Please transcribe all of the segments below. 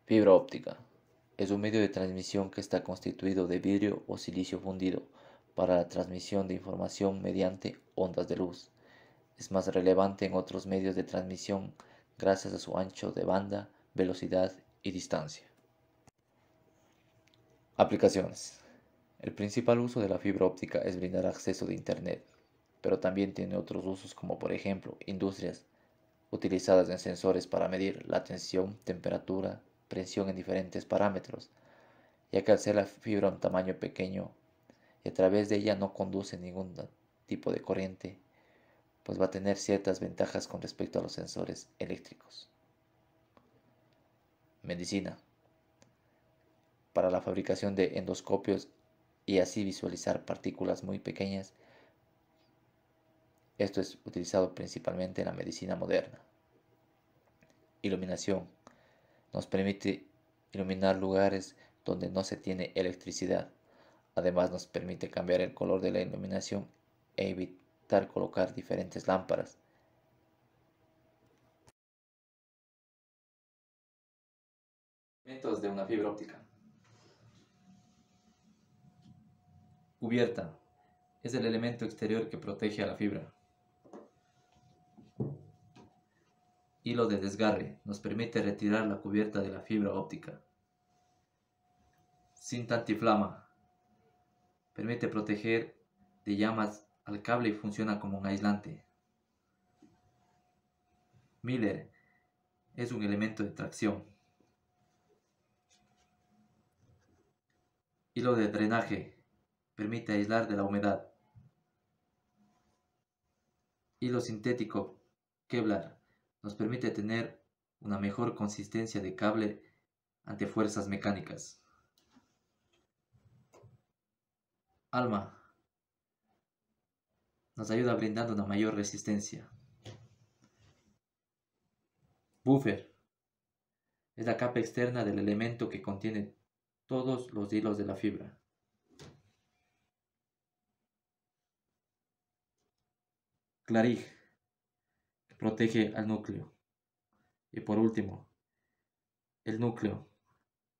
Fibra óptica es un medio de transmisión que está constituido de vidrio o silicio fundido para la transmisión de información mediante ondas de luz. Es más relevante en otros medios de transmisión gracias a su ancho de banda, velocidad y distancia. Aplicaciones. El principal uso de la fibra óptica es brindar acceso de Internet, pero también tiene otros usos como por ejemplo industrias utilizadas en sensores para medir la tensión, temperatura, presión en diferentes parámetros, ya que al ser la fibra un tamaño pequeño y a través de ella no conduce ningún tipo de corriente, pues va a tener ciertas ventajas con respecto a los sensores eléctricos. Medicina. Para la fabricación de endoscopios y así visualizar partículas muy pequeñas. Esto es utilizado principalmente en la medicina moderna. Iluminación. Nos permite iluminar lugares donde no se tiene electricidad. Además nos permite cambiar el color de la iluminación e evitar colocar diferentes lámparas. Elementos de una fibra óptica. Cubierta. Es el elemento exterior que protege a la fibra. Hilo de desgarre. Nos permite retirar la cubierta de la fibra óptica. Cinta antiflama. Permite proteger de llamas al cable y funciona como un aislante. Miller es un elemento de tracción. Hilo de drenaje. Permite aislar de la humedad. Hilo sintético Kevlar nos permite tener una mejor consistencia de cable ante fuerzas mecánicas. Alma nos ayuda brindando una mayor resistencia. Buffer es la capa externa del elemento que contiene todos los hilos de la fibra. Clarig, que protege al núcleo. Y por último, el núcleo,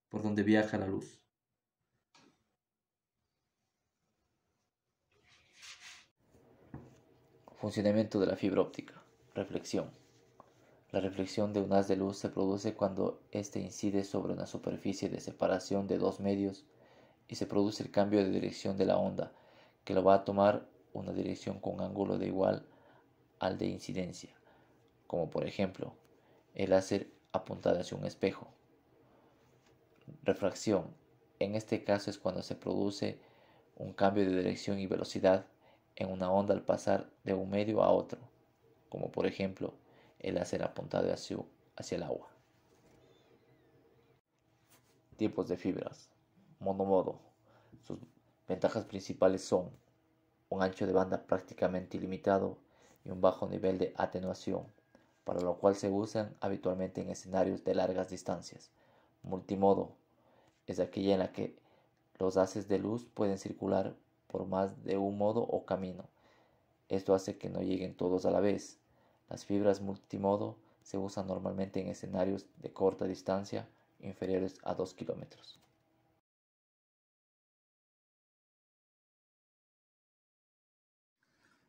por donde viaja la luz. Funcionamiento de la fibra óptica. Reflexión. La reflexión de un haz de luz se produce cuando éste incide sobre una superficie de separación de dos medios y se produce el cambio de dirección de la onda, que lo va a tomar una dirección con ángulo de igual al de incidencia, como por ejemplo el láser apuntado hacia un espejo. Refracción. En este caso es cuando se produce un cambio de dirección y velocidad en una onda al pasar de un medio a otro, como por ejemplo el láser apuntado hacia el agua. Tipos de fibras. Monomodo. Sus ventajas principales son un ancho de banda prácticamente ilimitado y un bajo nivel de atenuación, para lo cual se usan habitualmente en escenarios de largas distancias. Multimodo es aquella en la que los haces de luz pueden circular por más de un modo o camino. Esto hace que no lleguen todos a la vez. Las fibras multimodo se usan normalmente en escenarios de corta distancia inferiores a 2 kilómetros.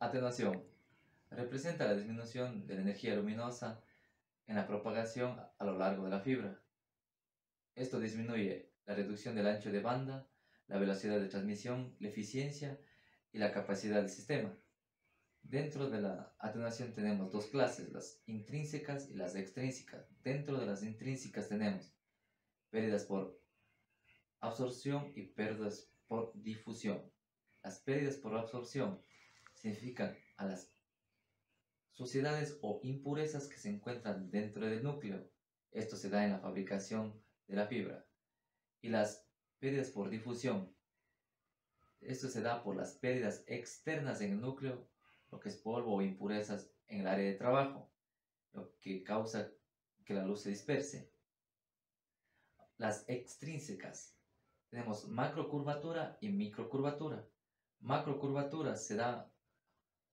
Atenuación. Representa la disminución de la energía luminosa en la propagación a lo largo de la fibra. Esto disminuye la reducción del ancho de banda, la velocidad de transmisión, la eficiencia y la capacidad del sistema. Dentro de la atenuación tenemos dos clases, las intrínsecas y las extrínsecas. Dentro de las intrínsecas tenemos pérdidas por absorción y pérdidas por difusión. Las pérdidas por absorción significan a las suciedades o impurezas que se encuentran dentro del núcleo. Esto se da en la fabricación de la fibra. Y las pérdidas por difusión. Esto se da por las pérdidas externas en el núcleo, lo que es polvo o impurezas en el área de trabajo, lo que causa que la luz se disperse. Las extrínsecas. Tenemos macrocurvatura y microcurvatura. Macrocurvatura se da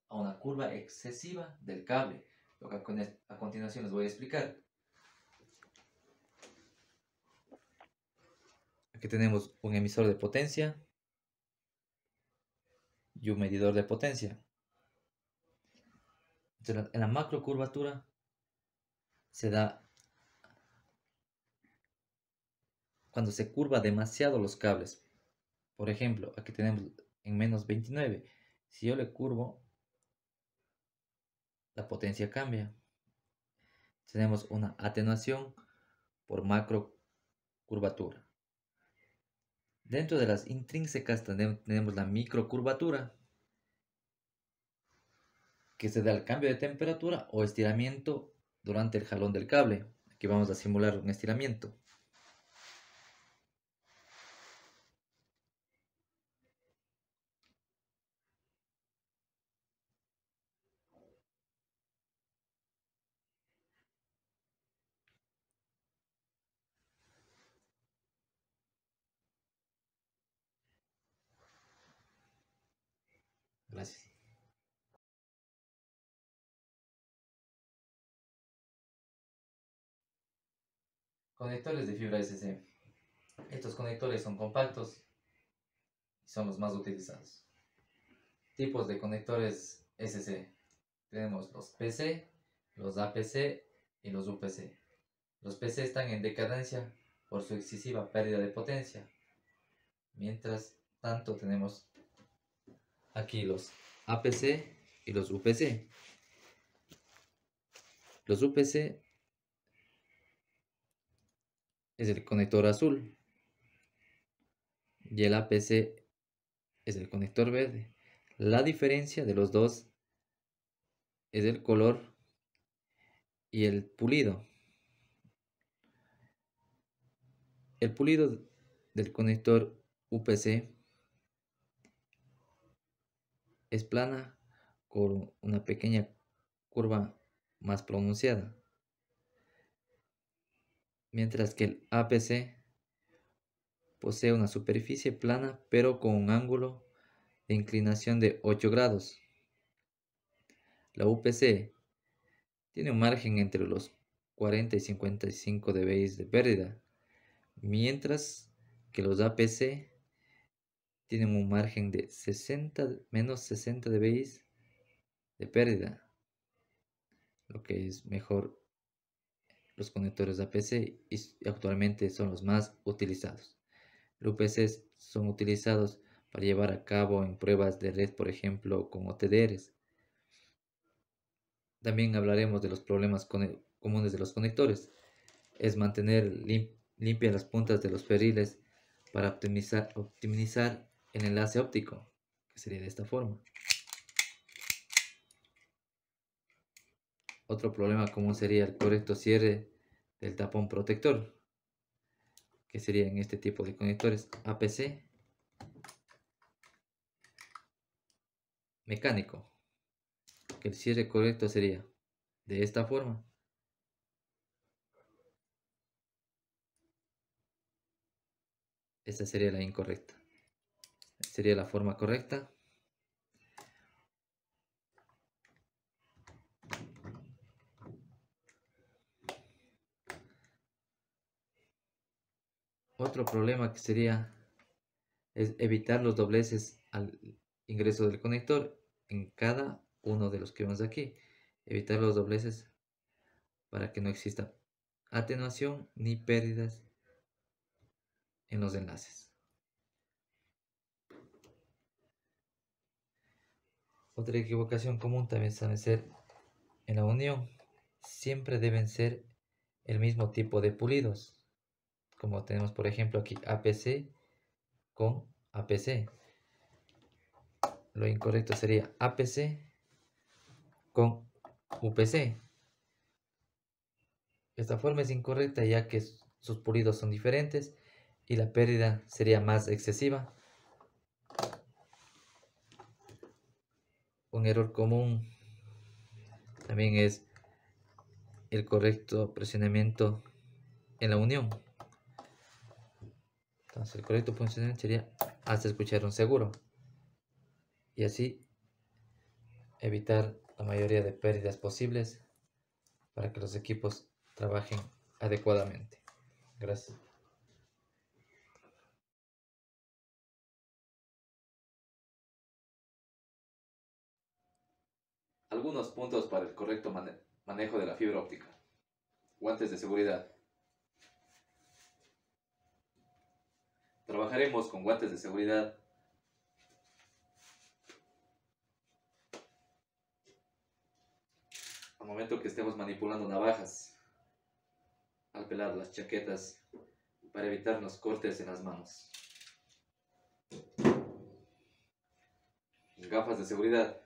a una curva excesiva del cable, lo que a continuación les voy a explicar. Aquí tenemos un emisor de potencia y un medidor de potencia. Entonces, en la macro curvatura se da cuando se curva demasiado los cables. Por ejemplo, aquí tenemos en menos 29. Si yo le curvo, la potencia cambia. Tenemos una atenuación por macro curvatura. Dentro de las intrínsecas tenemos la microcurvatura, que se da al cambio de temperatura o estiramiento durante el jalón del cable. Aquí vamos a simular un estiramiento. Gracias. Conectores de fibra SC. Estos conectores son compactos y son los más utilizados. Tipos de conectores SC. Tenemos los PC, los APC y los UPC. Los PC están en decadencia por su excesiva pérdida de potencia. Mientras tanto tenemos aquí los APC y los UPC. Los UPC es el conector azul y el APC es el conector verde. La diferencia de los dos es el color y el pulido. El pulido del conector UPC es plana con una pequeña curva más pronunciada, mientras que el APC posee una superficie plana pero con un ángulo de inclinación de 8 grados. La UPC tiene un margen entre los 40 y 55 dBi de pérdida, mientras que los APC tienen un margen de menos 60 dBi de pérdida, lo que es mejor los conectores APC y actualmente son los más utilizados. Los UPC son utilizados para llevar a cabo en pruebas de red, por ejemplo, con OTDRs. También hablaremos de los problemas comunes de los conectores. Es mantener limpias las puntas de los perriles para optimizar el enlace óptico, que sería de esta forma. Otro problema común sería el correcto cierre del tapón protector, que sería en este tipo de conectores APC mecánico, que el cierre correcto sería de esta forma. Esta sería la incorrecta. Sería la forma correcta. Otro problema que sería es evitar los dobleces al ingreso del conector en cada uno de los que vemos aquí. Evitar los dobleces para que no exista atenuación ni pérdidas en los enlaces. Otra equivocación común también suele ser en la unión. Siempre deben ser el mismo tipo de pulidos, como tenemos por ejemplo aquí APC con APC. Lo incorrecto sería APC con UPC. Esta forma es incorrecta ya que sus pulidos son diferentes y la pérdida sería más excesiva. Un error común también es el correcto presionamiento en la unión. Entonces el correcto funcionamiento sería hasta escuchar un seguro y así evitar la mayoría de pérdidas posibles para que los equipos trabajen adecuadamente. Gracias. Algunos puntos para el correcto manejo de la fibra óptica. Guantes de seguridad. Trabajaremos con guantes de seguridad al momento que estemos manipulando navajas, al pelar las chaquetas, para evitarnos cortes en las manos. Gafas de seguridad.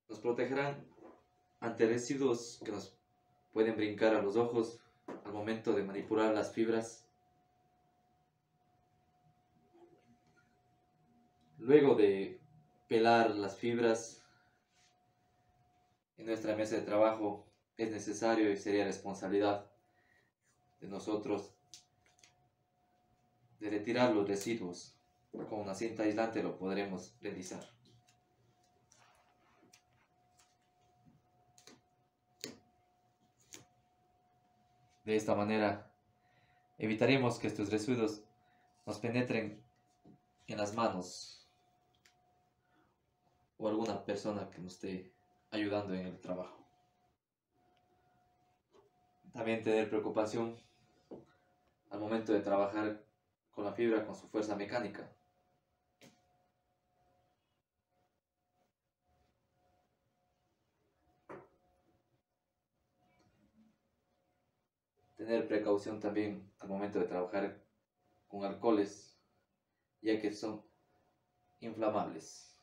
Nos protegerán ante residuos que nos pueden brincar a los ojos al momento de manipular las fibras. Luego de pelar las fibras en nuestra mesa de trabajo, es necesario y sería responsabilidad de nosotros de retirar los residuos. Con una cinta aislante lo podremos realizar. De esta manera evitaremos que estos residuos nos penetren en las manos o alguna persona que nos esté ayudando en el trabajo. También tener preocupación al momento de trabajar con la fibra con su fuerza mecánica. Tener precaución también al momento de trabajar con alcoholes, ya que son inflamables.